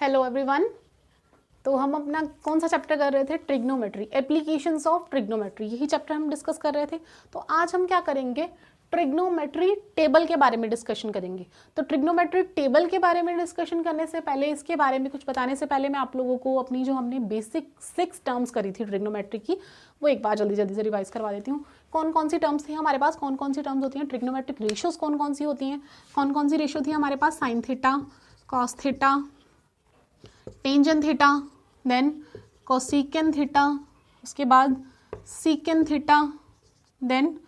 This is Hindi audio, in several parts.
Hello everyone. तो हम अपना कौन सा चैप्टर कर रहे थे? ट्रिग्नोमेट्री, एप्लीकेशंस ऑफ ट्रिग्नोमेट्री, यही चैप्टर हम डिस्कस कर रहे थे। तो आज हम क्या करेंगे? ट्रिग्नोमेट्री टेबल के बारे में डिस्कशन करेंगे। तो ट्रिग्नोमेट्री टेबल के बारे में डिस्कशन करने से पहले, इसके बारे में कुछ बताने से पहले, मैं आप लोगों को अपनी जो हमने बेसिक 6 टर्म्स करी थी ट्रिग्नोमेट्री की, वो एक बार जल्दी जल्दी से रिवाइज करवा देती हूँ। कौन कौन सी टर्म्स थी हमारे पास? कौन कौन सी टर्म्स होती हैं? ट्रिग्नोमेट्रिक रेशियोज कौन कौन सी होती हैं? कौन कौन सी रेशियो थी हमारे पास? Sine theta, cos theta, tangent theta, then cosecant theta, उसके बाद secant theta, then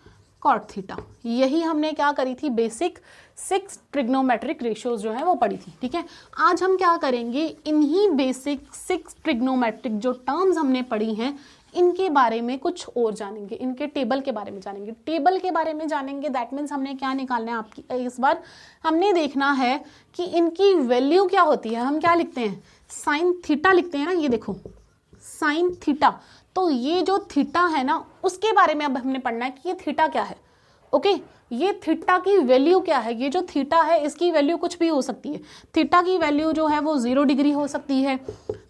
cot theta. यही हमने क्या करी थी? बेसिक 6 ट्रिग्नोमेट्रिक रेशियोज जो है वो पढ़ी थी। ठीक है, आज हम क्या करेंगे? इन्हीं बेसिक 6 ट्रिग्नोमेट्रिक जो टर्म्स हमने पढ़ी हैं, इनके बारे में कुछ और जानेंगे, इनके टेबल के बारे में जानेंगे। टेबल के बारे में जानेंगे, दैट मीन्स हमने क्या निकालना है आपकी, इस बार हमने देखना है कि इनकी वैल्यू क्या होती है। हम क्या लिखते हैं? साइन थीटा लिखते हैं ना, ये देखो साइन थीटा। तो ये जो थीटा है ना, उसके बारे में अब हमने पढ़ना है कि ये थीटा क्या है। ओके, ये थीटा की वैल्यू क्या है? ये जो थीटा है इसकी वैल्यू कुछ भी हो सकती है। थीटा की वैल्यू जो है वो 0 डिग्री हो सकती है,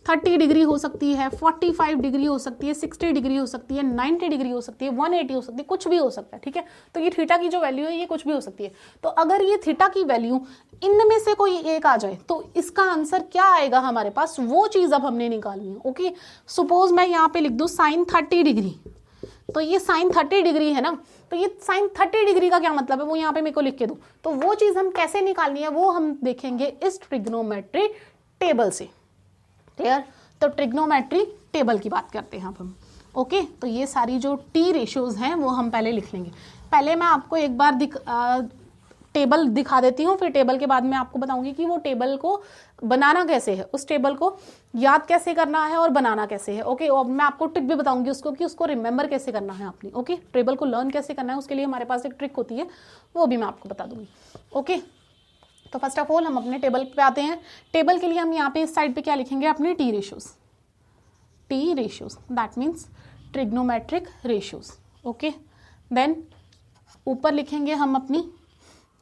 30 डिग्री हो सकती है, 45 डिग्री हो सकती है, 60 डिग्री हो सकती है, 90 डिग्री हो सकती है, 180 हो सकती है, कुछ भी हो सकता है। ठीक है, तो ये थीटा की जो वैल्यू है ये कुछ भी हो सकती है। तो अगर ये थीटा की वैल्यू इनमें से कोई एक आ जाए तो इसका आंसर क्या आएगा हमारे पास? वो चीज अब हमने निकालनी है। ओके, सपोज मैं यहाँ पे लिख दूं साइन 30 डिग्री, तो ये साइन 30 डिग्री है ना, तो ये साइन 30 डिग्री का क्या मतलब है वो यहाँ पे मेरे को लिख के दो। तो वो चीज हम कैसे निकालनी है वो हम देखेंगे इस ट्रिग्नोमेट्री टेबल से। क्लियर? तो ट्रिग्नोमेट्री टेबल की बात करते हैं अब हम। ओके, तो ये सारी जो टी रेशियोज हैं वो हम पहले लिख लेंगे। पहले मैं आपको एक बार टेबल दिखा देती हूँ, फिर टेबल के बाद मैं आपको बताऊंगी कि वो टेबल को बनाना कैसे है, उस टेबल को याद कैसे करना है और बनाना कैसे है। ओके, और मैं आपको ट्रिक भी बताऊंगी उसको कि उसको रिमेंबर कैसे करना है अपनी। ओके, टेबल को लर्न कैसे करना है उसके लिए हमारे पास एक ट्रिक होती है, वो भी मैं आपको बता दूंगी। ओके, तो फर्स्ट ऑफ ऑल हम अपने टेबल पे आते हैं। टेबल के लिए हम यहाँ पे इस साइड पे क्या लिखेंगे? अपनी T ratios. T ratios that means trigonometric ratios. Okay, then ऊपर लिखेंगे हम अपनी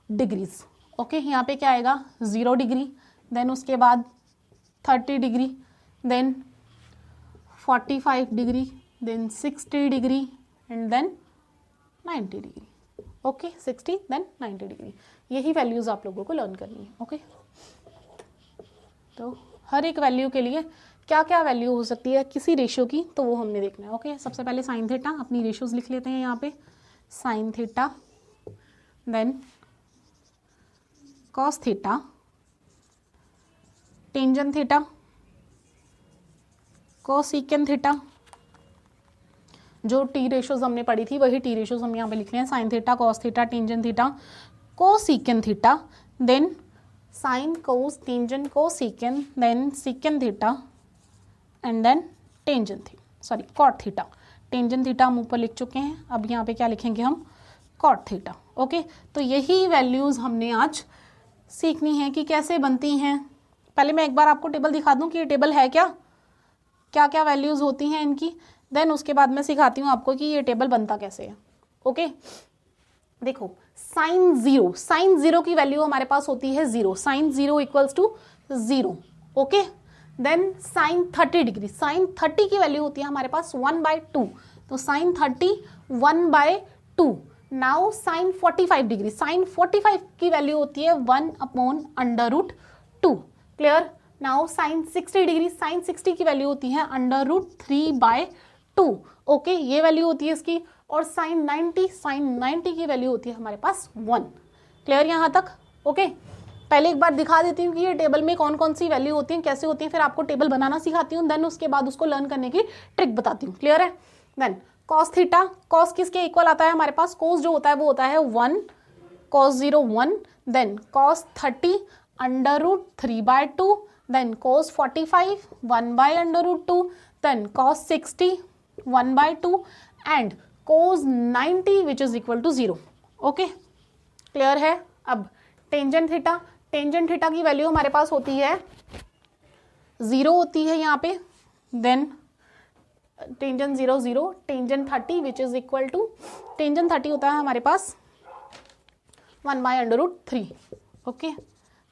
डिग्रीज। ओके, यहाँ पे क्या आएगा? 0 डिग्री, देन उसके बाद 30 degree, then 45 degree, then 60 degree and then 90 degree. Okay, 60 then 90 degree, यही वैल्यूज आप लोगों को लर्न करनी है। ओके, तो हर एक वैल्यू के लिए क्या क्या वैल्यू हो सकती है किसी रेशियो की, तो वो हमने देखना है। ओके, सबसे पहले साइन थीटा, अपनी रेशियोज लिख लेते हैं यहाँ पे। Sine theta, then cos theta, tangent theta, cosecant theta. जो टी रेशियोज हमने पढ़ी थी वही टी रेशियोज हम यहाँ पे लिख रहे हैं। Sine theta, cos theta, tangent theta, cosecant theta, then sine cos tangent cosecant, then secant theta and then tangent theta, sorry cot theta. Tangent theta हम ऊपर लिख चुके हैं, अब यहाँ पे क्या लिखेंगे हम? Cot theta. ओके, तो यही वैल्यूज हमने आज सीखनी है कि कैसे बनती हैं। पहले मैं एक बार आपको टेबल दिखा दूं कि ये टेबल है क्या, क्या क्या वैल्यूज होती हैं इनकी, देन उसके बाद मैं सिखाती हूँ आपको कि ये टेबल बनता कैसे है। ओके, देखो साइन जीरो की वैल्यू हमारे पास होती है 0, sine 0 equals to 0। Okay, then sine 30 degree, sine 30 की वैल्यू होती है हमारे पास 1/2, तो sine 30 1/2। Now sine 45 degree, sine 45 की वैल्यू होती है 1/√2। Clear? Now sine 60 degree, sine 60 की वैल्यू होती है √3/2। ओके, ये वैल्यू होती है इसकी। और साइन 90 की वैल्यू होती है हमारे पास 1। क्लियर यहाँ तक? ओके, पहले एक बार दिखा देती हूँ कि ये टेबल में कौन कौन सी वैल्यू होती है, कैसे होती है, फिर आपको टेबल बनाना सिखाती हूँ, देन उसके बाद उसको लर्न करने की ट्रिक बताती हूँ। क्लियर है? देन कॉस थीटा, कॉस किसके इक्वल आता है हमारे पास? कॉस जो होता है वो होता है 1, cos 0 1, then cos 30 √3/2, then cos 45 1/√2, then cos 60 1/2 and cos 90 which is equal to 0। Okay, clear है? अब टेंजेंट थीटा, टेंजेंट थीटा की वैल्यू हमारे पास होती है 0 होती है यहाँ पे, then tangent 0 0, tangent 30 which is equal to, tangent 30 होता है हमारे पास 1/√3। ओके,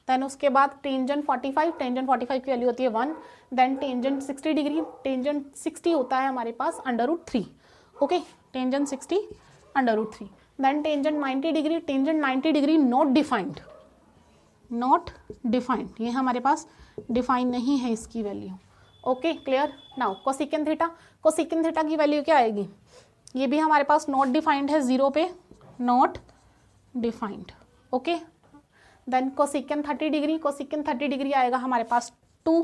देन उसके बाद टेंजेंट 45 की वैल्यू होती है 1, देन टेंजेंट 60 डिग्री, टेंजेंट 60 होता है हमारे पास √3, okay, tangent 60 √3, then tangent 90 degree, tangent 90 degree not defined, ये हमारे पास डिफाइन नहीं है इसकी value, okay, clear. Now cosecant theta की वैल्यू क्या आएगी, ये भी हमारे पास नॉट डिफाइंड है, 0 पे not defined, okay. Then cosecant 30 degree आएगा हमारे पास 2,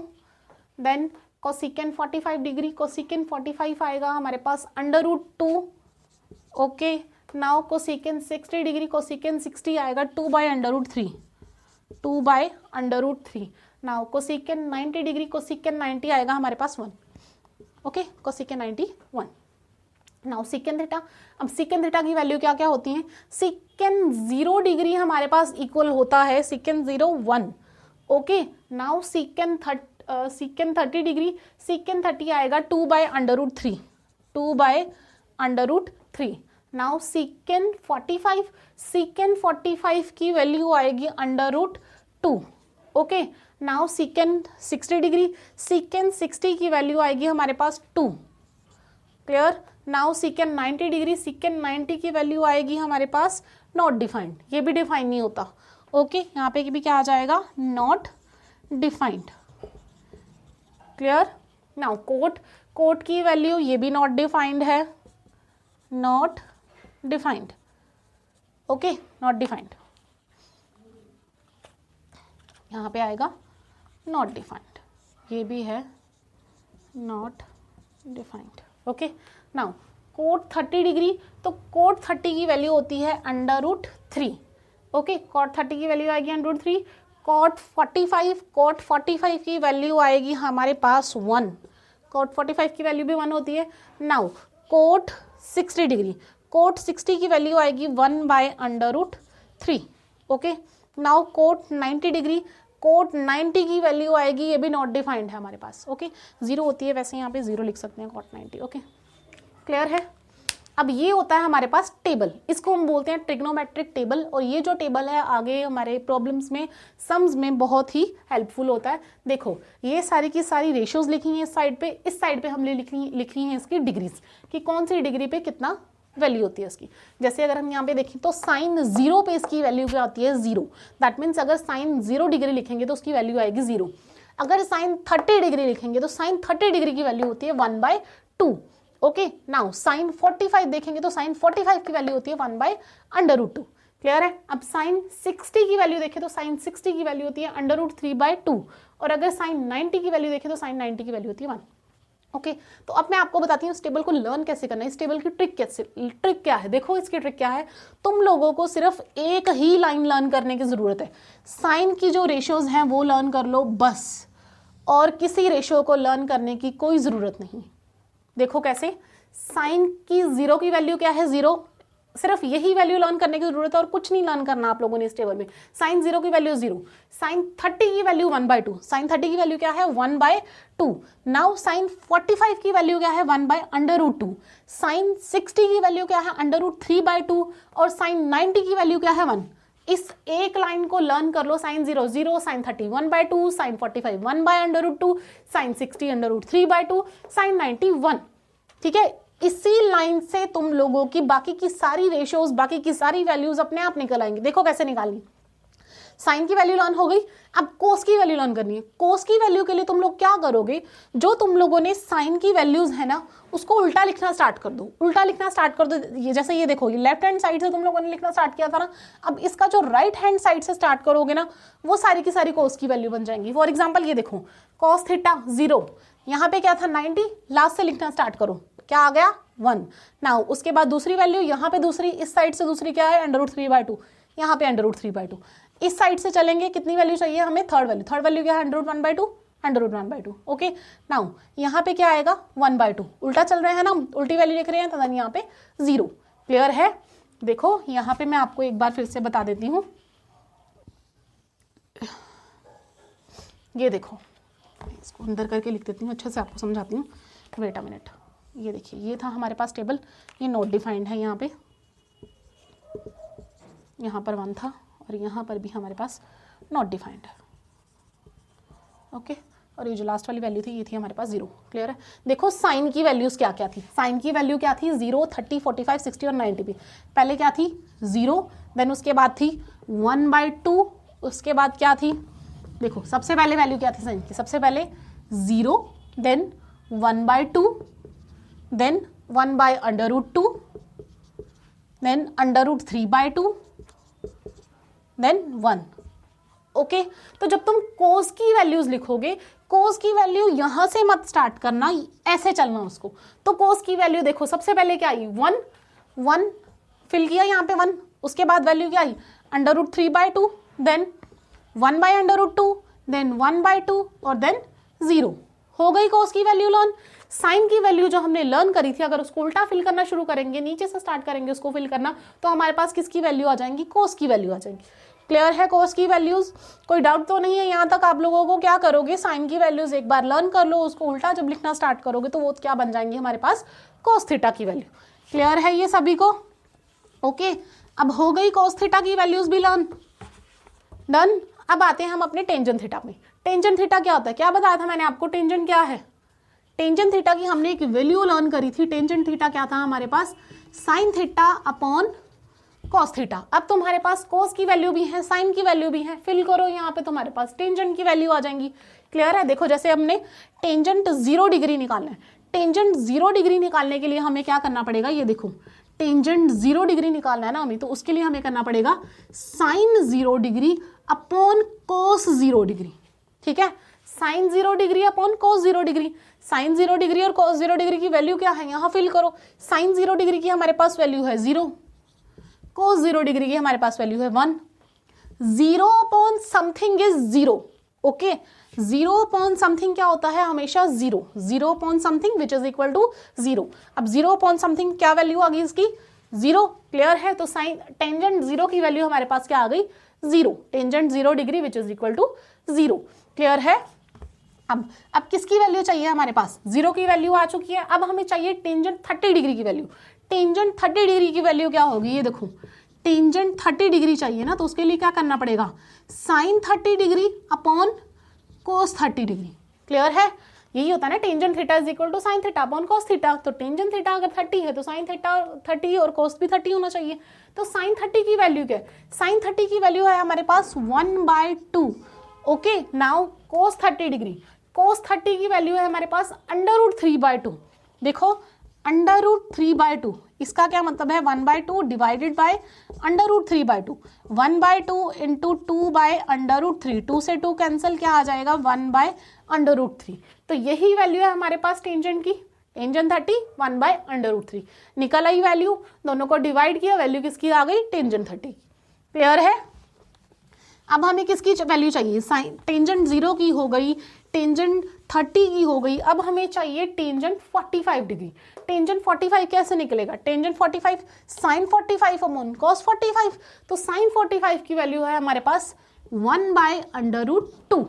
देन कोसेकेंट 45 डिग्री, कोसेकेंट 45 आएगा हमारे पास √2, okay. Now cosecant 60 degree, cosecant 60 आएगा 2/√3। नाउ कोसेकेंट 90 डिग्री, कोसेकेंट 90 आएगा हमारे पास 1, okay, cosecant 90 1। Now second theta, अब सेकेंड थीटा की वैल्यू क्या क्या होती है, सेकेंड 0 डिग्री हमारे पास इक्वल होता है second 0 1, okay. Now second 30 degree, second 30 आएगा 2/√3। नाउ सेकेंड 45 की वैल्यू आएगी √2, okay. Now second 60 degree, second 60 की वैल्यू आएगी हमारे पास 2, clear. Now second 90 degree, second 90 की वैल्यू आएगी हमारे पास नॉट डिफाइंड, ये भी डिफाइन नहीं होता, ओके, यहाँ पे भी क्या आ जाएगा, not defined, clear. Now cot की वैल्यू, ये भी नॉट डिफाइंड है, not defined, okay, not defined, यहाँ पे आएगा नॉट डिफाइंड, ये भी है not defined, okay. Now cot 30 degree, तो कोट 30 की वैल्यू होती है √3, ओके, कोट 30 की वैल्यू आएगी √3। कोट 45 की वैल्यू आएगी हमारे पास 1, कोट 45 की वैल्यू भी 1 होती है। नाउ कोट 60 डिग्री, कोट 60 की वैल्यू आएगी 1/√3, okay. Now cot 90 degree, cot 90 की वैल्यू आएगी, ये भी नॉट डिफाइंड है हमारे पास, ओके, 0 होती है, वैसे यहाँ पे 0 लिख सकते हैं कोट 90, ओके, क्लियर है। अब ये होता है हमारे पास टेबल, इसको हम बोलते हैं ट्रिग्नोमेट्रिक टेबल, और ये जो टेबल है आगे हमारे प्रॉब्लम्स में, सम्स में बहुत ही हेल्पफुल होता है। देखो ये सारी की सारी रेशियोज लिखी हैं इस साइड पे हमने लिख रही हैं इसकी डिग्रीज, कि कौन सी डिग्री पे कितना वैल्यू होती है इसकी। जैसे अगर हम यहाँ पे देखें तो साइन 0 पे इसकी वैल्यू क्या होती है, 0, दैट मीन्स अगर साइन 0 डिग्री लिखेंगे तो उसकी वैल्यू आएगी 0। अगर साइन 30 डिग्री लिखेंगे तो साइन 30 डिग्री की वैल्यू होती है 1/2, ओके। नाउ साइन 45 देखेंगे तो साइन 45 की वैल्यू होती है 1/√2, क्लियर है। अब साइन 60 की वैल्यू देखें तो साइन 60 की वैल्यू होती है √3/2, और अगर साइन 90 की वैल्यू देखें तो साइन 90 की वैल्यू होती है 1, ओके। तो अब मैं आपको बताती हूँ इस टेबल को लर्न कैसे करना है, इस टेबल की ट्रिक क्या है। देखो इसकी ट्रिक क्या है, तुम लोगों को सिर्फ एक ही लाइन लर्न करने की जरूरत है, साइन की जो रेशियोज हैं वो लर्न कर लो बस, और किसी रेशियो को लर्न करने की कोई जरूरत नहीं। देखो कैसे, साइन की 0 की वैल्यू क्या है, 0, सिर्फ यही वैल्यू लर्न करने की जरूरत है और कुछ नहीं लर्न करना आप लोगों ने इस टेबल में। साइन 0 की वैल्यू 0, साइन 30 की वैल्यू 1/2, साइन 30 की वैल्यू क्या है 1/2। नाउ साइन 45 की वैल्यू क्या है 1/√2, साइन 60 की वैल्यू क्या है √3/2, और साइन 90 की वैल्यू क्या है 1। इस एक लाइन को लर्न कर लो, sine 0 0, sine 30 1/2, sine 45 1/√2, sine 60 √3/2, sine 90 1, ठीक है। इसी लाइन से तुम लोगों की बाकी की सारी रेशियोज, बाकी की सारी वैल्यूज अपने आप निकल आएंगे। देखो कैसे निकालनी, साइन की वैल्यू लर्न हो गई, अब कोस की वैल्यू लर्न करनी है। कोस की वैल्यू के लिए तुम लोग क्या करोगे, जो तुम लोगों ने साइन की वैल्यूज है ना उसको उल्टा लिखना स्टार्ट कर दो, उल्टा लिखना स्टार्ट कर दो। ये जैसे ये देखो, ये लेफ्ट हैंड साइड से तुम लोगों ने लिखना स्टार्ट किया था ना, अब इसका जो राइट हैंड साइड से स्टार्ट करोगे ना वो सारी की सारी कोस की वैल्यू बन जाएंगी। फॉर एग्जाम्पल ये देखो, कॉस थीटा 0, यहाँ पे क्या था 90, लास्ट से लिखना स्टार्ट करो, क्या आ गया 1। नाउ उसके बाद दूसरी वैल्यू, यहाँ पे दूसरी, इस साइड से दूसरी क्या है √3/2, यहाँ पे √3/2। इस साइड से चलेंगे, कितनी वैल्यू चाहिए हमें, थर्ड वैल्यू क्या है √1/2, ओके। नाउ यहाँ पे क्या आएगा 1/2, उल्टा चल रहे हैं ना, उल्टी वैल्यू लिख रहे हैं, तो यहाँ पे 0, क्लियर है। देखो यहाँ पे मैं आपको एक बार फिर से बता देती हूँ, ये देखो इसको अंदर करके लिख देती हूँ, अच्छे से आपको समझाती हूँ, वेट अ मिनट। ये देखिए, ये था हमारे पास टेबल, ये नॉट डिफाइंड है, यहाँ पर 1 था और यहाँ पर भी हमारे पास नॉट डिफाइंड है। ओके और ये जो लास्ट वाली वैल्यू थी ये थी हमारे पास 0। क्लियर है। देखो साइन की वैल्यूज क्या क्या थी। साइन की वैल्यू क्या थी 0, 30, 45, 60 और 90 भी। पहले क्या थी 0, देन उसके बाद थी 1/2, उसके बाद क्या थी, देखो सबसे पहले वैल्यू क्या थी साइन की, सबसे पहले 0, then 1/2, then 1/√2, then √3/2, then 1। Okay तो जब तुम कोस की वैल्यूज लिखोगे, कोस की वैल्यू यहां से मत स्टार्ट करना, ऐसे चलना उसको। तो कोस की वैल्यू देखो सबसे पहले क्या आई 1 फिल किया यहाँ पे 1, उसके बाद वैल्यू क्या आई √3/2, देन 1/√2, देन 1/2 और देन 0। हो गई कोस की वैल्यू लर्न। साइन की वैल्यू जो हमने लर्न करी थी, अगर उसको उल्टा फिल करना शुरू करेंगे, नीचे से स्टार्ट करेंगे उसको फिल करना, तो हमारे पास किसकी वैल्यू आ जाएंगी, कोस की वैल्यू आ जाएंगी। क्लियर है कोस की वैल्यूज, कोई डाउट तो नहीं है यहाँ तक। आप लोगों को क्या करोगे, साइन की वैल्यूज एक बार लर्न कर लो, उसको उल्टा जब लिखना स्टार्ट करोगे तो वो क्या बन जाएंगी हमारे पास, कोस थीटा की वैल्यू। क्लियर है ये सभी को। ओके अब हो गई कोस थीटा की वैल्यूज भी लर्न, डन। अब आते हैं हम अपने टेंजेंट थीटा में। टेंजेंट थीटा क्या होता है, क्या बताया था मैंने आपको, टेंजेंट क्या है। टेंजेंट थीटा की हमने एक वैल्यू लर्न करी थी। टेंजेंट थीटा क्या था हमारे पास, sine theta upon cos theta. अब तुम्हारे पास कोस की वैल्यू भी है, साइन की वैल्यू भी है, फिल करो यहाँ पे तुम्हारे पास टेंजेंट की वैल्यू आ जाएंगी। क्लियर है। देखो जैसे हमने टेंजेंट 0 डिग्री निकालना है, टेंजेंट 0 डिग्री निकालने के लिए हमें क्या करना पड़ेगा, ये देखो टेंजेंट 0 डिग्री निकालना है ना हमें, तो उसके लिए हमें करना पड़ेगा sine 0 degree upon cos 0 degree. ठीक है, sine 0 degree upon cos 0 degree. Sine 0 degree और कोस 0 डिग्री की वैल्यू क्या है, यहाँ फिल करो। साइन 0 डिग्री की हमारे पास वैल्यू है 0, कोस 0 डिग्री की हमारे पास वैल्यू है 1। 0 upon something is 0। Okay 0 upon something क्या होता है, हमेशा 0। 0 upon something which is equal to 0। अब 0 अपॉन समथिंग क्या वैल्यू आ गई इसकी, 0। क्लियर है। तो साइन टेंजेंट 0 की वैल्यू हमारे पास क्या आ गई, 0। Tangent 0 degree which is equal to 0। Clear है। अब किसकी वैल्यू चाहिए हमारे पास, 0 की वैल्यू आ चुकी है। अब हमें चाहिए टेंजेंट 30 डिग्री की वैल्यू। टेंजेंट 30 डिग्री की वैल्यू क्या होगी, ये देखो टेंजेंट 30 डिग्री चाहिए ना, तो उसके लिए क्या करना पड़ेगा, sine 30 degree upon cos 30 degree. Clear है। यही होता है ना, tangent theta is equal to sine theta upon cos theta. तो टेंजेंट थीटा अगर 30 है तो साइन थीटा 30 और कोस भी 30 होना चाहिए। तो साइन 30 की वैल्यू क्या है, साइन 30 की वैल्यू है हमारे पास 1/2। ओके नाउ कोस 30 डिग्री, कोस 30 की वैल्यू है हमारे पास √3/2। देखो √3/2, इसका क्या मतलब है, 1/2 डिवाइडेड बाय √3/2। 1/2 इंटू 2/√3, 2 से 2 कैंसिल, क्या आ जाएगा 1/√3। तो यही वैल्यू है हमारे पास टेंजेंट की, टेंजेंट 30 1/√3 निकल आई वैल्यू। दोनों को डिवाइड किया, वैल्यू किसकी आ गई, टेंजेंट 30। क्लियर है। अब हमें किसकी वैल्यू चाहिए, साइन टेंजेंट 0 की हो गई, टेंजेंट 30 की हो गई। अब हमें चाहिए टेंजेंट 45 डिग्री। टेंजेंट 45 कैसे निकलेगा, टेंजेंट 45 साइन 45 अपॉन कॉस 45। तो साइन 45 की वैल्यू है हमारे पास 1/√2।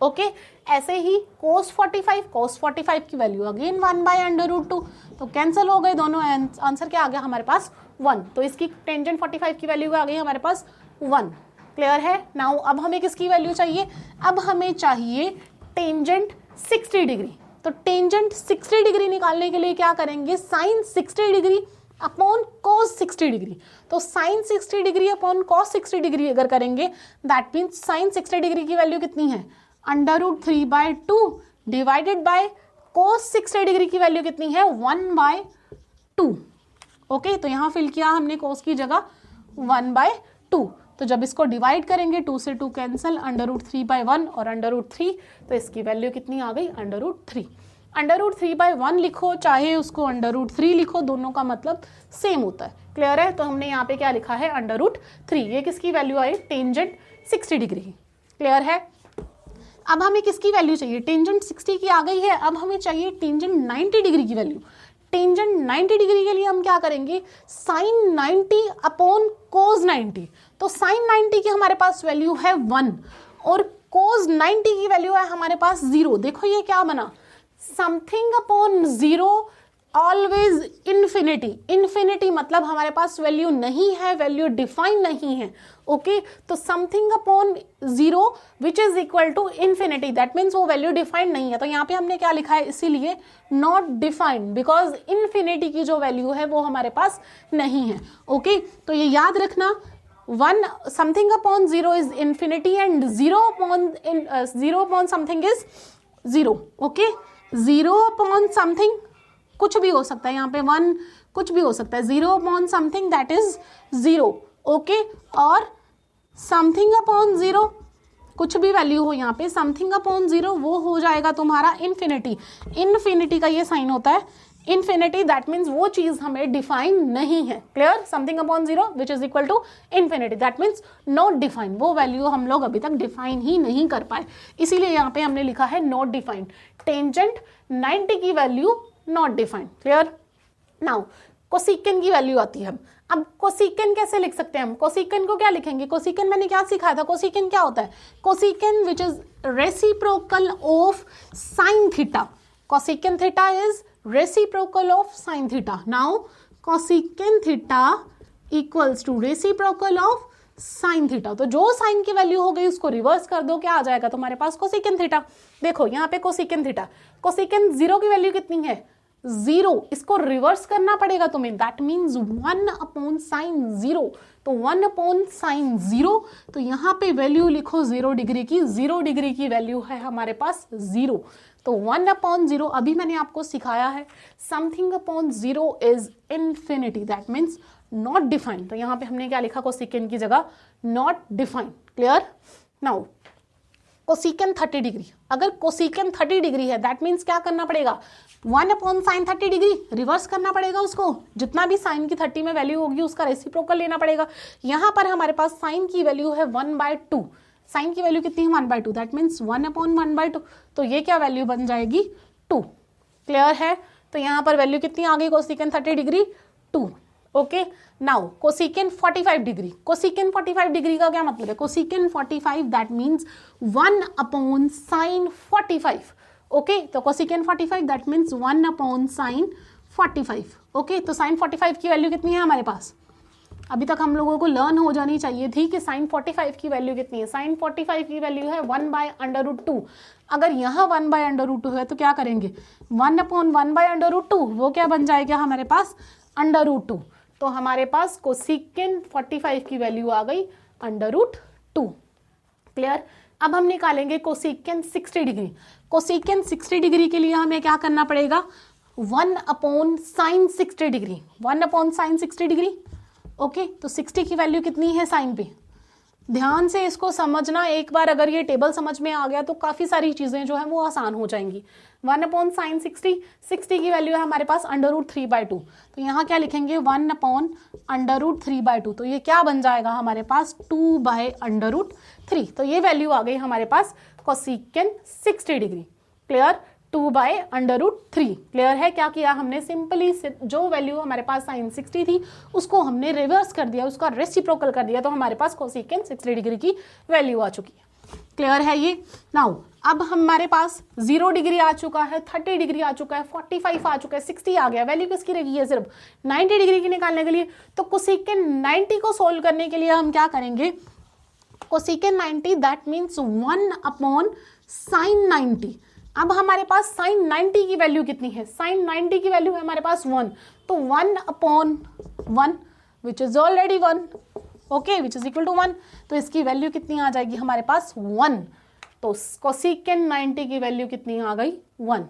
ओके ऐसे ही कोस 45 की वैल्यू अगेन 1/√2। तो कैंसिल हो गए दोनों, आंसर क्या आ गया हमारे पास 1। तो इसकी टेंजेंट 45 की वैल्यू आ गई हमारे पास 1। क्लियर है। नाउ अब हमें किसकी वैल्यू चाहिए, अब हमें चाहिए टेंजेंट 60 डिग्री। तो टेंजेंट 60 डिग्री निकालने के लिए क्या करेंगे, sine 60 degree upon cos 60 degree. तो sine 60 degree upon cos 60 degree अगर करेंगे, दैट मीन्स साइन 60 डिग्री की वैल्यू कितनी है, √3/2 डिवाइडेड बाय कॉस 60 डिग्री की वैल्यू कितनी है, 1/2। ओके तो यहाँ फिल किया हमने कॉस की जगह 1/2। तो जब इसको डिवाइड करेंगे 2 से 2 कैंसिल, √3/1 और √3, तो इसकी वैल्यू कितनी आ गई, √3। √3/1 लिखो चाहे उसको √3 लिखो, दोनों का मतलब सेम होता है। क्लियर है। तो हमने यहाँ पे क्या लिखा है, √3। ये किसकी वैल्यू आई, टेंजेंट 60 डिग्री की। क्लियर है। अब हमें किसकी वैल्यू चाहिए, टेंजेंट 60 की आ गई है, अब हमें चाहिए टेंजेंट 90 डिग्री की वैल्यू। टेंजेंट 90 डिग्री के लिए हम क्या करेंगे, साइन 90 अपॉन कोस 90। तो साइन 90 की हमारे पास वैल्यू है 1 और कोस 90 की वैल्यू है हमारे पास 0। देखो ये क्या बना, something upon 0 always infinity. Infinity मतलब हमारे पास वैल्यू नहीं है, वैल्यू डिफाइन नहीं है। ओके तो something upon zero which is equal to infinity, that means वो वैल्यू डिफाइंड नहीं है। तो यहाँ पे हमने क्या लिखा है, इसीलिए नॉट डिफाइंड, बिकॉज इन्फिनिटी की जो वैल्यू है वो हमारे पास नहीं है। ओके तो ये याद रखना, one something upon zero is infinity and zero upon something is zero. Okay zero upon something कुछ भी हो सकता है, यहाँ पे वन कुछ भी हो सकता है, zero upon something that is zero. Okay और समथिंग अपॉन जीरो कुछ भी वैल्यू हो यहाँ पे, समथिंग अपॉन जीरो वो हो जाएगा तुम्हारा इन्फिनिटी। इन्फिनिटी का ये साइन होता है इन्फिनिटी, दैट मीन्स वो चीज हमें डिफाइन नहीं है। Clear, something upon zero which is equal to infinity, that means not define, वो वैल्यू हम लोग अभी तक डिफाइन ही नहीं कर पाए, इसीलिए यहाँ पे हमने लिखा है नॉट डिफाइंड। टेंजेंट 90 की value not defined. Clear, now cosecant की वैल्यू आती है। अब कोसेकेंट कैसे लिख सकते हैं हम, कोसेकेंट को क्या लिखेंगे, कोसेकेंट मैंने क्या सिखाया था, कोसेकेंट क्या होता है, cosecant which is reciprocal of sine theta. Cosecant theta is reciprocal of sine theta. Now cosecant theta equals to reciprocal of sine theta. तो जो साइन की वैल्यू हो गई उसको रिवर्स कर दो, क्या आ जाएगा तुम्हारे पास, कोसेकेंट थीटा। देखो यहाँ पे कोसेकेंट थीटा, कोसेकेंट जीरो की वैल्यू कितनी है, जीरो, इसको रिवर्स करना पड़ेगा तुम्हें, that means 1 upon sine zero. तो 1 अपॉन साइन जीरो, तो यहाँ पे वैल्यू लिखो 0 डिग्री की, 0 डिग्री की वैल्यू है हमारे पास 0। तो 1 अपॉन जीरो, अभी मैंने आपको सिखाया है something upon zero is infinity, that means not defined. तो यहाँ पे हमने क्या लिखा, कोसेकेंट की जगह not defined. Clear, now cosecant 30 degree, अगर कोसेकेंट 30 डिग्री है दैट मीन्स क्या करना पड़ेगा, 1 अपॉन साइन 30 डिग्री रिवर्स करना पड़ेगा उसको, जितना भी साइन की 30 में वैल्यू होगी उसका रेसिप्रोकल लेना पड़ेगा। यहाँ पर हमारे पास साइन की वैल्यू है 1/2, साइन की वैल्यू कितनी है 1/2, दैट मीन्स 1 अपॉन 1/2, तो ये क्या वैल्यू बन जाएगी 2। क्लियर है, तो यहाँ पर वैल्यू कितनी आ गई cosecant 30 degree 2। Okay now cosecant 45 degree, cosecant 45 degree का क्या मतलब है, cosecant 45 that means 1 upon sine 45। Okay तो cosecant 45 that means 1 upon sine 45। Okay तो साइन 45 की वैल्यू कितनी है हमारे पास, अभी तक हम लोगों को लर्न हो जानी चाहिए थी कि साइन 45 की वैल्यू कितनी है। साइन 45 की वैल्यू है 1/√2। अगर यहाँ 1/√2 है तो क्या करेंगे, 1 अपॉन 1/√2, वो क्या बन जाएगा हमारे पास √2। तो हमारे पास कोसेकेंट 45 की वैल्यू आ गई √2। क्लियर, अब हम निकालेंगे कोसेकेंट 60 डिग्री। कोसेकेंट 60 डिग्री के लिए हमें क्या करना पड़ेगा, 1 upon sign 60 degree, 1 upon sign 60 degree. Okay तो 60 की वैल्यू कितनी है साइन पे, ध्यान से इसको समझना, एक बार अगर ये टेबल समझ में आ गया तो काफ़ी सारी चीज़ें जो है वो आसान हो जाएंगी। 1 अपॉन साइन 60, 60 की वैल्यू है हमारे पास √3/2, तो यहाँ क्या लिखेंगे 1 अपॉन √3/2, तो ये क्या बन जाएगा हमारे पास 2/√3। तो ये वैल्यू आ गई हमारे पास कोसेकेंट 60 डिग्री। क्लियर, 2/√3। क्लियर है, क्या किया हमने, सिंपली जो वैल्यू हमारे पास साइन 60 थी उसको हमने रिवर्स कर दिया, उसका रेसिप्रोकल कर दिया, तो हमारे पास कोसेकेंट 60 डिग्री की वैल्यू आ चुकी है। क्लियर है ये, नाउ अब हमारे पास 0 डिग्री आ चुका है, 30 डिग्री आ चुका है, 45 आ चुका है, 60 आ गया, वैल्यू किसकी रही है सिर्फ 90 डिग्री की निकालने के लिए। तो कोसेकेंट 90 को सोल्व करने के लिए हम क्या करेंगे, cosecant 90 that means 1 upon sign 90। अब हमारे पास साइन 90 की वैल्यू कितनी है, साइन 90 की वैल्यू है हमारे पास 1, तो 1 upon 1 which is already 1, okay which is equal to 1, तो इसकी वैल्यू कितनी आ जाएगी हमारे पास 1। तो कोसेकेंट 90 की वैल्यू कितनी आ गई 1।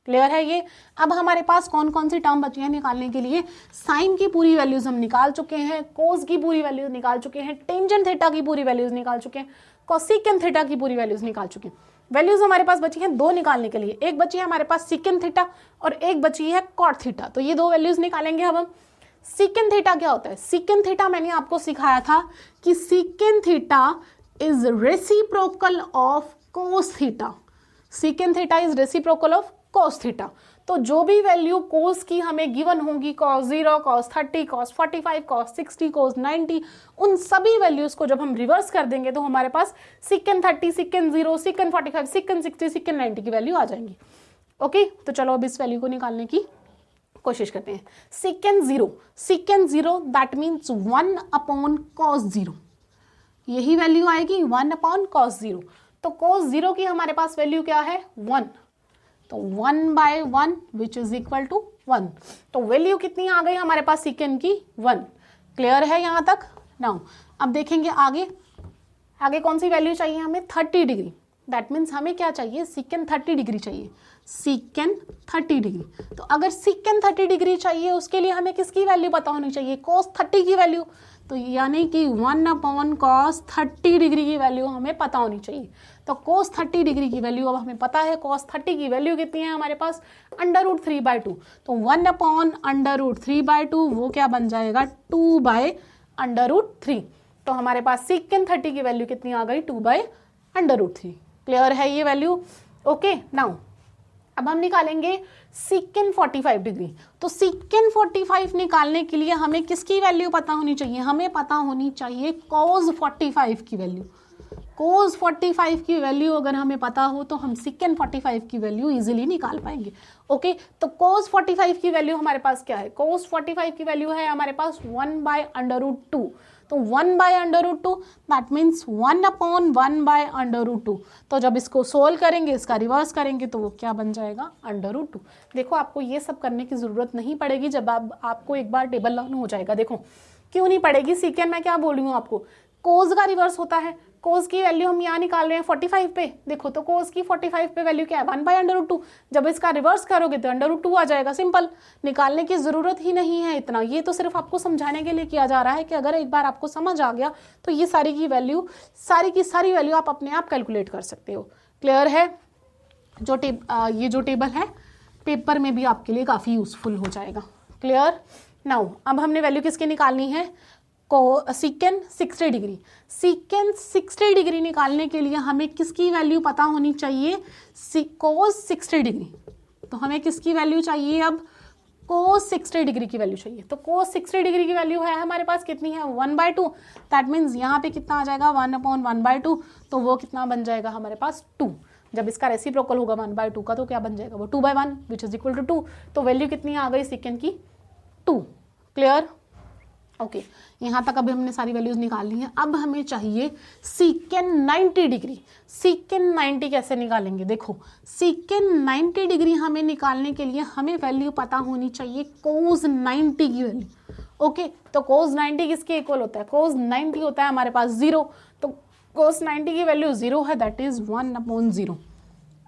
क्लियर है ये, अब हमारे पास कौन कौन सी टर्म बची है निकालने के लिए, साइन की पूरी वैल्यूज हम निकाल चुके हैं, कोस की पूरी वैल्यूज निकाल चुके हैं, टेंजेंट थीटा की पूरी वैल्यूज निकाल चुके हैं, कोसेकेंट थीटा की पूरी वैल्यूज निकाल चुके हैं। वैल्यूज हमारे पास बची हैं 2 निकालने के लिए, एक बची है हमारे पास सेकेंट थीटा और एक बची है कॉट थीटा, तो ये 2 वैल्यूज निकालेंगे अब हम। सेकेंट थीटा क्या होता है, सेकेंट थीटा मैंने आपको सिखाया था कि secant theta is reciprocal of cos theta, secant theta is reciprocal of cos theta. तो जो भी वैल्यू कोस की हमें गिवन होंगी, cos 0, cos 30, cos 45, cos 60, cos 90, उन सभी वैल्यूज को जब हम रिवर्स कर देंगे तो हमारे पास secant 30, secant 0, secant 45, secant 60, secant 90 की वैल्यू आ जाएंगी। ओके तो चलो अब इस वैल्यू को निकालने की कोशिश करते हैं। सीकेंड zero that means 1 upon cos zero, यही वैल्यू आएगी 1 अपॉन कॉस जीरो। तो कॉस जीरो की हमारे पास वैल्यू क्या है 1, तो 1/1 विच इज इक्वल टू 1। तो वैल्यू कितनी आ गई हमारे पास सीकेंड की 1। क्लियर है यहाँ तक? नाउ अब देखेंगे आगे कौन सी वैल्यू चाहिए हमें 30 डिग्री। दैट मीन्स हमें क्या चाहिए सीकेंड 30 डिग्री चाहिए, सीकेंड 30 डिग्री। तो अगर सीकेंड 30 डिग्री चाहिए उसके लिए हमें किसकी वैल्यू पता होनी चाहिए cos 30 की वैल्यू। तो यानी कि 1 अपॉन cos 30 डिग्री की वैल्यू हमें पता होनी चाहिए। तो cos 30 डिग्री की वैल्यू अब हमें पता है, cos 30 की वैल्यू कितनी है हमारे पास √3/2। तो 1 अपॉन √3/2 वो क्या बन जाएगा 2/√3। तो हमारे पास सीकेंड 30 की वैल्यू कितनी आ गई 2/√3। क्लियर है ये वैल्यू? ओके नाउ अब हम निकालेंगे सीकेंड 45 डिग्री। तो सीकेंड 45 निकालने के लिए हमें किसकी वैल्यू पता होनी चाहिए, हमें पता होनी चाहिए cos 45 की वैल्यू। cos 45 की वैल्यू अगर हमें पता हो तो हम सीकेंड 45 की वैल्यू इजीली निकाल पाएंगे। ओके तो cos 45 की वैल्यू हमारे पास क्या है, cos 45 की वैल्यू है हमारे पास 1/√2। तो 1/√2 दैट मीन्स 1 अपॉन 1/√2। तो जब इसको सोल्व करेंगे, इसका रिवर्स करेंगे तो वो क्या बन जाएगा √2। देखो आपको ये सब करने की ज़रूरत नहीं पड़ेगी जब आपको एक बार टेबल लर्न हो जाएगा। देखो क्यों नहीं पड़ेगी, सीकेंड मैं क्या बोल रही हूँ आपको, कोस का रिवर्स होता है। कोस की वैल्यू हम यहाँ निकाल रहे हैं 45 पे। देखो तो कोस की 45 पे वैल्यू क्या है 1/√2। जब इसका रिवर्स करोगे तो √2 आ जाएगा। सिंपल, निकालने की ज़रूरत ही नहीं है इतना। ये तो सिर्फ आपको समझाने के लिए किया जा रहा है कि अगर एक बार आपको समझ आ गया तो ये सारी की सारी वैल्यू आप अपने आप कैलकुलेट कर सकते हो। क्लियर है? ये जो टेबल है पेपर में भी आपके लिए काफ़ी यूजफुल हो जाएगा। क्लियर? नाउ अब हमने वैल्यू किसकी निकालनी है, सीकेंड 60 डिग्री। सीकेंड 60 डिग्री निकालने के लिए हमें किसकी वैल्यू पता होनी चाहिए, cos 60 डिग्री। तो हमें किसकी वैल्यू चाहिए अब, cos 60 डिग्री की वैल्यू चाहिए। तो cos 60 डिग्री की वैल्यू है हमारे पास कितनी है 1/2। दैट मीन्स यहाँ पे कितना आ जाएगा 1 अपॉन 1/2। तो वो कितना बन जाएगा हमारे पास 2। जब इसका रेसिप्रोकल होगा 1/2 का तो क्या बन जाएगा वो 2/1 विच इज इक्वल टू 2। तो वैल्यू कितनी आ गई सीकेंड की 2। क्लियर? ओके यहाँ तक अभी हमने सारी वैल्यूज निकाल ली हैं। अब हमें चाहिए सीकेंड 90 डिग्री। सीकेंड 90 कैसे निकालेंगे, देखो सीकेंड 90 डिग्री हमें निकालने के लिए हमें वैल्यू पता होनी चाहिए cos 90 की वैल्यू। ओके तो cos 90 किसके इक्वल होता है, cos 90 होता है हमारे पास 0। तो cos 90 की वैल्यू 0 है, दैट इज 1 अपॉन 0।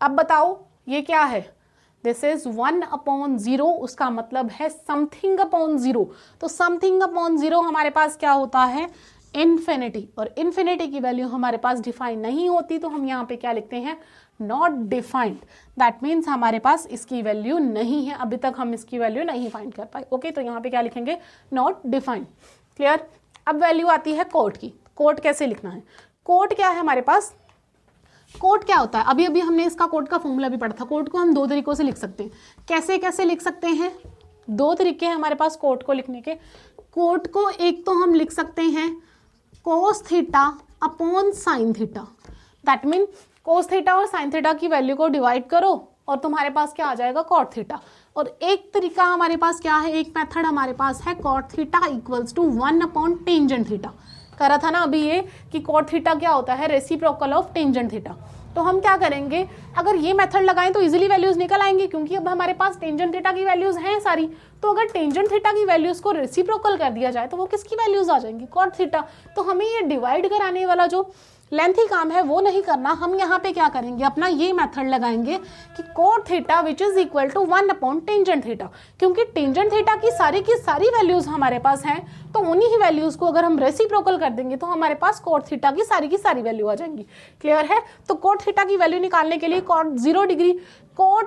अब बताओ ये क्या है, दिस इज 1 अपॉन 0, उसका मतलब है समथिंग अपॉन 0। तो समथिंग अपॉन 0 हमारे पास क्या होता है इन्फिनिटी, और इन्फिनिटी की वैल्यू हमारे पास डिफाइन नहीं होती तो हम यहाँ पे क्या लिखते हैं नॉट डिफाइंड। दैट मीन्स हमारे पास इसकी वैल्यू नहीं है, अभी तक हम इसकी वैल्यू नहीं फाइंड कर पाए। ओके तो यहाँ पे क्या लिखेंगे नॉट डिफाइंड। क्लियर? अब वैल्यू आती है कोट की। कोट कैसे लिखना है, कोट क्या है हमारे पास, कोट क्या होता है, अभी अभी हमने इसका कोट का फॉर्मूला भी पढ़ा था। कोट को हम दो तरीकों से लिख सकते हैं। कैसे कैसे लिख सकते हैं, दो तरीके हैं हमारे पास कोट को लिखने के। कोट को एक तो हम लिख सकते हैं cos theta upon sine theta. That mean cos theta और साइन थीटा की वैल्यू को डिवाइड करो और तुम्हारे पास क्या आ जाएगा कॉट थीटा। और एक तरीका हमारे पास क्या है, एक मेथड हमारे पास है cot theta equals to 1 upon tangent theta. करा था ना अभी ये कि कॉट थीटा क्या होता है रेसिप्रोकल ऑफ टेंजेंट थीटा। तो हम क्या करेंगे, अगर ये मेथड लगाएं तो इजीली वैल्यूज निकल आएंगी क्योंकि अब हमारे पास टेंजेंट थीटा की वैल्यूज हैं सारी। तो अगर टेंजेंट थीटा की वैल्यूज को रेसिप्रोकल कर दिया जाए तो वो किसकी वैल्यूज आ जाएंगी कॉट थीटा। तो हमें ये डिवाइड कराने वाला जो लेंथी काम है वो नहीं करना, हम यहाँ पे क्या करेंगे अपना ये मेथड लगाएंगे कि cot theta which is equal to 1 upon tangent theta. क्योंकि टेंजेंट थीटा की सारी वैल्यूज हमारे पास हैं तो उन्हीं ही वैल्यूज को अगर हम रेसिप्रोकल कर देंगे तो हमारे पास कोट थीटा की सारी वैल्यू आ जाएंगी। क्लियर है? तो कोट थीटा की वैल्यू निकालने के लिए कोट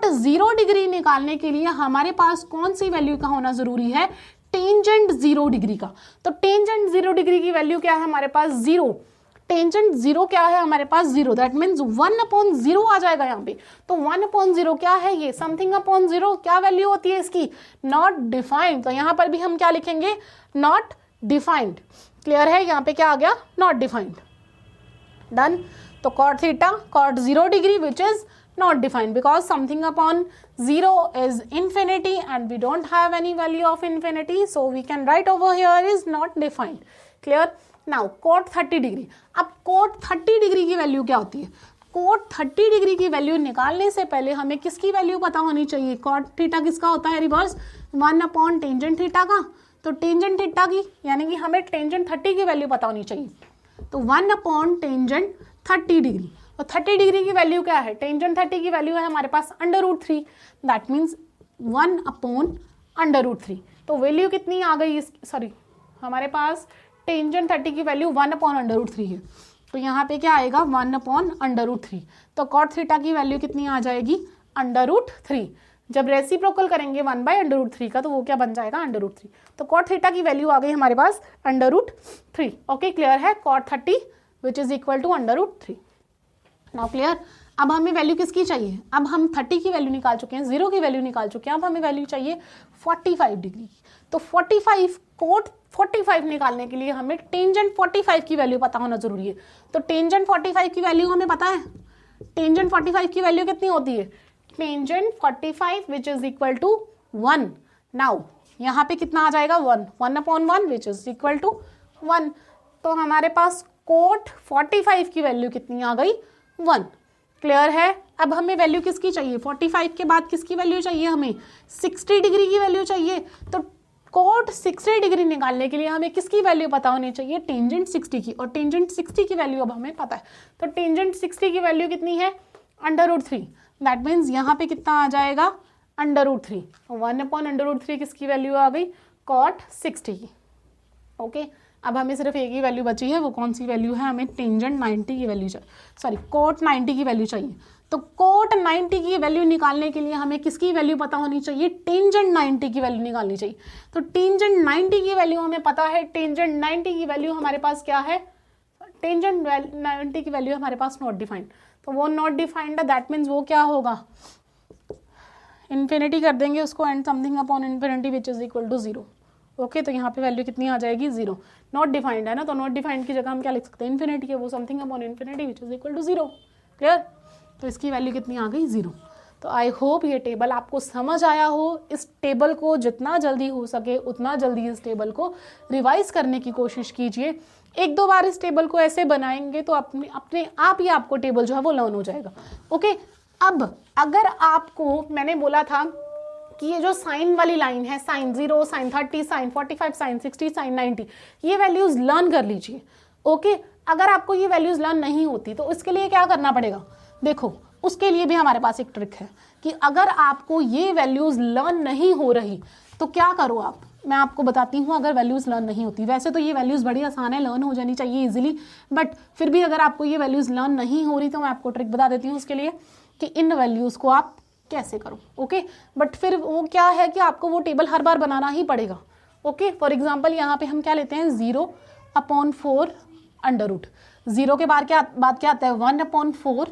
0 डिग्री निकालने के लिए हमारे पास कौन सी वैल्यू का होना जरूरी है, टेंजेंट 0 डिग्री का। तो टेंजेंट 0 डिग्री की वैल्यू क्या है हमारे पास 0। टेंजेंट 0 क्या है हमारे पास 0, दैट मीन्स 1 अपॉन 0 आ जाएगा यहाँ पे। तो 1 अपॉन 0 क्या है, ये समथिंग अपॉन 0 क्या वैल्यू होती है इसकी नॉट डिफाइंड। तो यहाँ पर भी हम क्या लिखेंगे नॉट डिफाइंड। क्लियर है? यहाँ पे क्या आ गया नॉट डिफाइंड। डन। तो cot theta cot 0 degree which is not defined because something upon 0 is infinity and we don't have any value of infinity, so we can write over here is not defined. Clear? Now cot 30 degree. अब cot 30 डिग्री की वैल्यू क्या होती है? cot 30 डिग्री की वैल्यू निकालने से पहले हमें किसकी वैल्यू पता होनी चाहिए? cot थीटा किसका होता है? रिवर्स 1 अपॉन टेंजेंट थीटा का. तो टेंजेंट थीटा की यानी कि हमें टेंजेंट 30 की वैल्यू पता होनी चाहिए. तो 1 अपॉन टेंजेंट 30 डिग्री. और 30 डिग्री की वैल्यू क्या है? टेंजेंट 30 की वैल्यू है हमारे पास √3. That means 1 upon √3. तो वैल्यू कितनी आ गई? सॉरी, हमारे पास टेंजेंट 30 की वैल्यू 1 अपॉन √3 है. तो यहाँ पे क्या आएगा? 1 अपॉन √3. तो कॉट थीटा की वैल्यू कितनी आ जाएगी? √3. जब रेसिप्रोकल करेंगे 1/√3 का तो वो क्या बन जाएगा? √3. तो कॉट थीटा की वैल्यू आ गई हमारे पास √3. ओके, क्लियर है? Cot 30 which is equal to √3. Now clear? अब हमें वैल्यू किसकी चाहिए? अब हम 30 की वैल्यू निकाल चुके हैं, 0 की वैल्यू निकाल चुके हैं. अब हमें वैल्यू चाहिए 45 डिग्री. तो 45 कोट 45 निकालने के लिए हमें टेंजेंट 45 की वैल्यू पता होना जरूरी है. तो टेंजेंट 45 की वैल्यू हमें पता है. टेंजेंट 45 की वैल्यू कितनी होती है? Tangent 45 which is equal to 1. Now यहाँ पे कितना आ जाएगा? 1 upon 1 which is equal to 1. तो हमारे पास कोट 45 की वैल्यू कितनी आ गई? 1. क्लियर है? अब हमें वैल्यू किसकी चाहिए? 45 के बाद किसकी वैल्यू चाहिए? हमें 60 डिग्री की वैल्यू चाहिए. तो कोट 60 डिग्री निकालने के लिए हमें किसकी वैल्यू पता होनी चाहिए? टेंजेंट 60 की. और टेंजेंट 60 की वैल्यू अब हमें पता है. तो टेंजेंट 60 की वैल्यू कितनी है? √3. दैट मीन्स यहाँ पे कितना आ जाएगा? √3. 1 अपॉन √3 किसकी वैल्यू आ गई? कॉट 60 की. ओके, अब हमें सिर्फ एक ही वैल्यू बची है. वो कौन सी वैल्यू है? हमें टेंजेंट 90 की वैल्यू चाहिए, सॉरी कोट 90 की वैल्यू चाहिए. तो कोट 90 की वैल्यू निकालने के लिए हमें किसकी वैल्यू पता होनी चाहिए? टेंजेंट 90 की वैल्यू निकालनी चाहिए. तो टेंजेंट 90 की वैल्यू हमें पता है. टेंजेंट 90 की वैल्यू हमारे पास क्या है? टेंजेंट 90 की वैल्यू हमारे पास नॉट डिफाइंड. तो वो नॉट डिफाइंड है. दैट मीन्स वो क्या होगा? इन्फिनिटी कर देंगे उसको and something upon infinity which is equal to 0. Okay, तो यहाँ पे वैल्यू कितनी आ जाएगी? 0. नॉट डिफाइंड है ना, तो नॉट डिफाइंड की जगह हम क्या लिख सकते हैं? इन्फिनिटी है वो something upon infinity which is equal to 0. Clear? तो इसकी वैल्यू कितनी आ गई? 0. तो आई होप ये टेबल आपको समझ आया हो. इस टेबल को जितना जल्दी हो सके उतना जल्दी इस टेबल को रिवाइज करने की कोशिश कीजिए. 1-2 बार इस टेबल को ऐसे बनाएंगे तो अपने आप ही आपको टेबल जो है वो लर्न हो जाएगा. ओके, अब अगर आपको मैंने बोला था कि ये जो साइन वाली लाइन है, sine 0, sine 30, sine 45, sine 60, sine 90, ये वैल्यूज लर्न कर लीजिए. ओके, अगर आपको ये वैल्यूज लर्न नहीं होती तो इसके लिए क्या करना पड़ेगा? देखो, उसके लिए भी हमारे पास एक ट्रिक है कि अगर आपको ये वैल्यूज लर्न नहीं हो रही तो क्या करो आप. मैं आपको बताती हूँ. अगर वैल्यूज लर्न नहीं होती, वैसे तो ये वैल्यूज बड़ी आसान है, लर्न हो जानी चाहिए इजीली, बट फिर भी अगर आपको ये वैल्यूज लर्न नहीं हो रही तो मैं आपको ट्रिक बता देती हूँ उसके लिए कि इन वैल्यूज को आप कैसे करो. ओके, बट फिर वो क्या है कि आपको वो टेबल हर बार बनाना ही पड़ेगा. ओके, फॉर एग्जाम्पल यहाँ पे हम क्या लेते हैं? 0 अपॉन 4 √. 0 के बाद क्या आता है? 1 अपॉन 4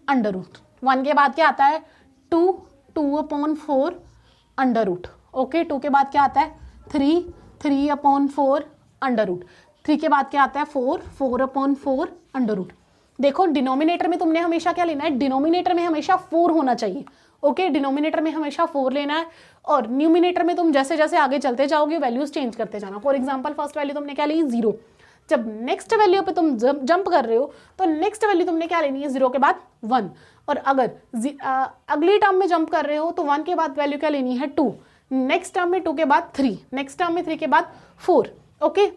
√. 1 के बाद क्या आता है? 2 अपॉन 4 √. ओके, 2 के बाद क्या आता है? 3 अपॉन 4 √. 3 के बाद क्या आता है? 4 अपॉन 4 √. देखो, डिनोमिनेटर में तुमने हमेशा क्या लेना है? डिनोमिनेटर में हमेशा 4 होना चाहिए. ओके, डिनोमिनेटर में हमेशा 4 लेना है और न्यूमिनेटर में तुम जैसे जैसे आगे चलते जाओगे वैल्यूज चेंज करते जाना. फॉर एग्जांपल फर्स्ट वैल्यू तुमने क्या ली? 0. जब नेक्स्ट वैल्यू पे तुम जंप कर रहे हो तो नेक्स्ट वैल्यू तुमने क्या लेनी है? 0 के बाद 1. और अगर अगली टर्म में जंप कर रहे हो तो 1 के बाद वैल्यू क्या लेनी है? 2. नेक्स्ट टर्म में 2 के बाद 3. नेक्स्ट टर्म में 3 के बाद 4. ओके,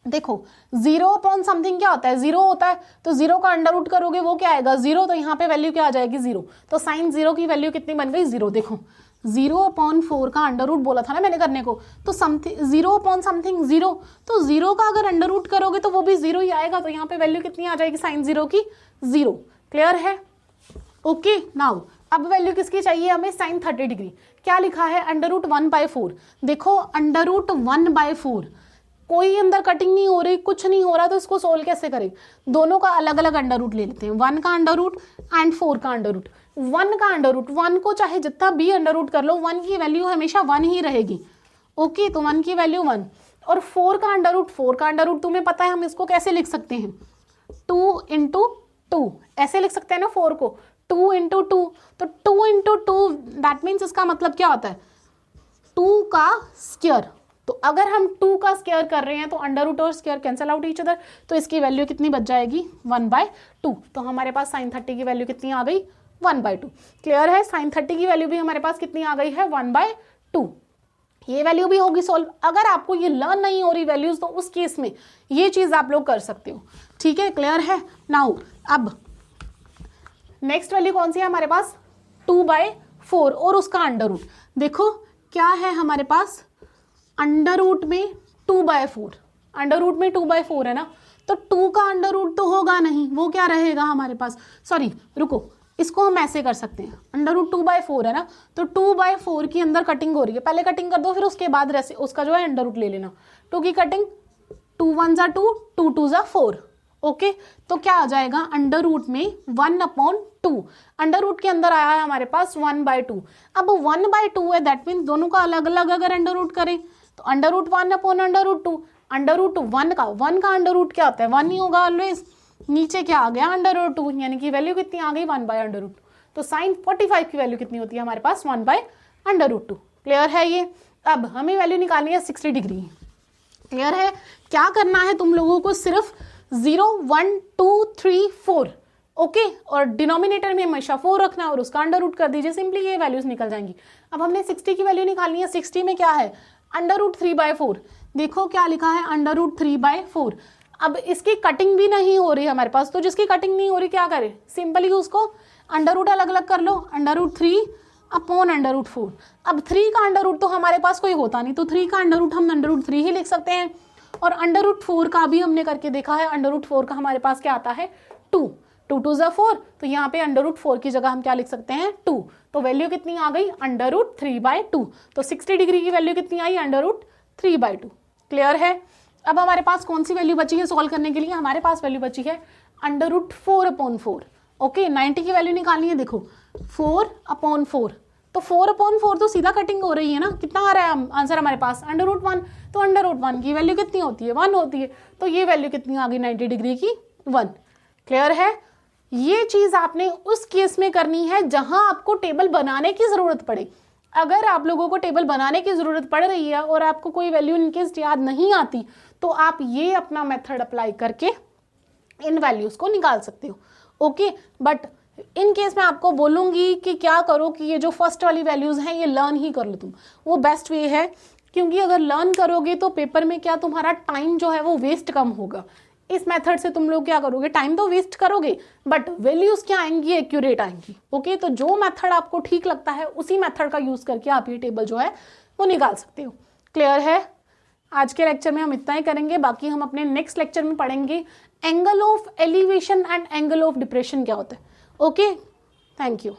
देखो 0 अपॉन समथिंग क्या होता है? 0 होता है. तो 0 का √ करोगे वो क्या आएगा? 0. तो यहाँ पे वैल्यू क्या आ जाएगी? 0. तो साइन 0 की वैल्यू कितनी बन गई? 0. देखो 0 अपॉन 4 का √ बोला था ना मैंने करने को, तो समथिंग 0 अपॉन समथिंग 0. तो 0 का अगर √ करोगे तो वो भी 0 ही आएगा. तो यहाँ पे वैल्यू कितनी आ जाएगी साइन 0 की? 0. क्लियर है? ओके, नाउ अब वैल्यू किसकी चाहिए हमें? Sine 30 degree. क्या लिखा है? √1/4. देखो √1/4, कोई अंदर कटिंग नहीं हो रही, कुछ नहीं हो रहा, तो इसको सोल्व कैसे करें? दोनों का अलग अलग √ ले लेते हैं. 1 का √ एंड 4 का √ 1 का √ 1 को चाहे जितना भी √ कर लो, 1 की वैल्यू हमेशा 1 ही रहेगी. ओके, तो 1 की वैल्यू 1. और 4 का √ तुम्हें पता है हम इसको कैसे लिख सकते हैं? 2 × 2 ऐसे लिख सकते हैं ना 4 को. 2 इंटू टू, तो 2 इंटू टू दैट मीन्स इसका मतलब क्या होता है 2 का स्क्वायर। तो अगर हम 2 का स्क्वायर कर रहे हैं तो अंडर रूट और square cancel out each other, तो इसकी वैल्यू कितनी बच जाएगी 1/2। तो हमारे पास sin 30 की वैल्यू कितनी आ गई 1/2। क्लियर है, sin 30 की वैल्यू भी हमारे पास कितनी आ गई है 1/2। ये वैल्यू भी होगी सॉल्व। अगर आपको ये लर्न नहीं हो रही वैल्यूज तो उस केस में ये चीज आप लोग कर सकते हो। ठीक है, क्लियर है। नाउ अब नेक्स्ट वैल्यू कौन सी है हमारे पास 2/4 और उसका अंडर रूट। देखो क्या है हमारे पास अंडर रूट में 2/4, अंडर रूट में 2/4 है ना, तो 2 का अंडर रूट तो होगा नहीं, वो क्या रहेगा हमारे पास, सॉरी रुको, इसको हम ऐसे कर सकते हैं, अंडर रूट 2/4 है ना, तो 2/4 की अंदर कटिंग हो रही है, पहले कटिंग कर दो फिर उसके बाद उसका जो है अंडर रूट ले लेना। 2 की कटिंग 2 1 ज़ा 2, 2 2 ज़ा 4। ओके, तो क्या आ जाएगा अंडर रूट में 1/2, अंडर रूट के अंदर आया है हमारे पास 1/2। अब 1/2 है दैट मीन्स दोनों का अलग अलग अगर अंडर रूट करें तो अंडर रूट 1/√2, अंडर रूट 1 का अंडर रूट क्या होता है 1 ही होगा ऑलवेज। नीचे क्या आ गया अंडर रूट 2, यानी कि वैल्यू कितनी आ गई 1/√2। तो sin 45 की वैल्यू कितनी होती है हमारे पास 1/√2। क्लियर है ये। अब हमें वैल्यू निकालनी है 60 डिग्री। क्लियर है, क्या करना है तुम लोगों को, सिर्फ 0 1 2 3 4 ओके, और डिनोमिनेटर में हमेशा 4 रखना है और उसका अंडर रूट कर दीजिए, सिंपली ये वैल्यूज निकल जाएंगी। अब हमने 60 की वैल्यू निकालनी है। 60 में क्या है अंडर रूट 3/4, देखो क्या लिखा है अंडर रूट 3/4। अब इसकी कटिंग भी नहीं हो रही हमारे पास, तो जिसकी कटिंग नहीं हो रही क्या करें, सिंपली उसको अंडर रूट अलग अलग कर लो, अंडर रूट 3/√4। अब 3 का अंडर रूट तो हमारे पास कोई होता नहीं, तो 3 का अंडर रूट हम अंडर रूट 3 ही लिख सकते हैं। और अंडर रूट 4 का भी हमने करके देखा है, अंडर रूट 4 का हमारे पास क्या आता है 2, 2 2 ज़ा 4, तो यहाँ पे अंडर रूट 4 की जगह हम क्या लिख सकते हैं 2। तो वैल्यू कितनी आ गई अंडर रूट 3/2। तो 60 डिग्री की वैल्यू कितनी आई अंडर रूट 3/2। क्लियर है। अब हमारे पास कौन सी वैल्यू बची है सॉल्व करने के लिए, हमारे पास वैल्यू बची है अंडर रूट 4/4। ओके, 90 की वैल्यू निकालनी है, देखो 4/4, तो 4/4 तो सीधा कटिंग हो रही है ना, कितना आ रहा है आंसर हमारे पास अंडर रूट 1, तो अंडर रूट 1 की वैल्यू कितनी होती है 1 होती है, तो ये वैल्यू कितनी आ गई 90 डिग्री की 1। क्लियर है। ये चीज आपने उस केस में करनी है जहां आपको टेबल बनाने की जरूरत पड़े। अगर आप लोगों को टेबल बनाने की जरूरत पड़ रही है और आपको कोई वैल्यू इनकेस याद नहीं आती, तो आप ये अपना मेथड अप्लाई करके इन वैल्यूज को निकाल सकते हो। ओके, बट इन केस मैं आपको बोलूंगी कि क्या करो कि ये जो फर्स्ट वाली वैल्यूज हैं ये लर्न ही कर लो तुम, वो बेस्ट वे है, क्योंकि अगर लर्न करोगे तो पेपर में क्या तुम्हारा टाइम जो है वो वेस्ट कम होगा। इस मेथड से तुम लोग क्या करोगे, टाइम तो वेस्ट करोगे बट वैल्यूज क्या आएंगी एक्यूरेट आएंगी। ओके, तो जो मेथड आपको ठीक लगता है उसी मेथड का यूज करके आप ये टेबल जो है वो निकाल सकते हो। क्लियर है। आज के लेक्चर में हम इतना ही करेंगे, बाकी हम अपने नेक्स्ट लेक्चर में पढ़ेंगे angle of elevation and angle of depression क्या होता है। Okay, thank you.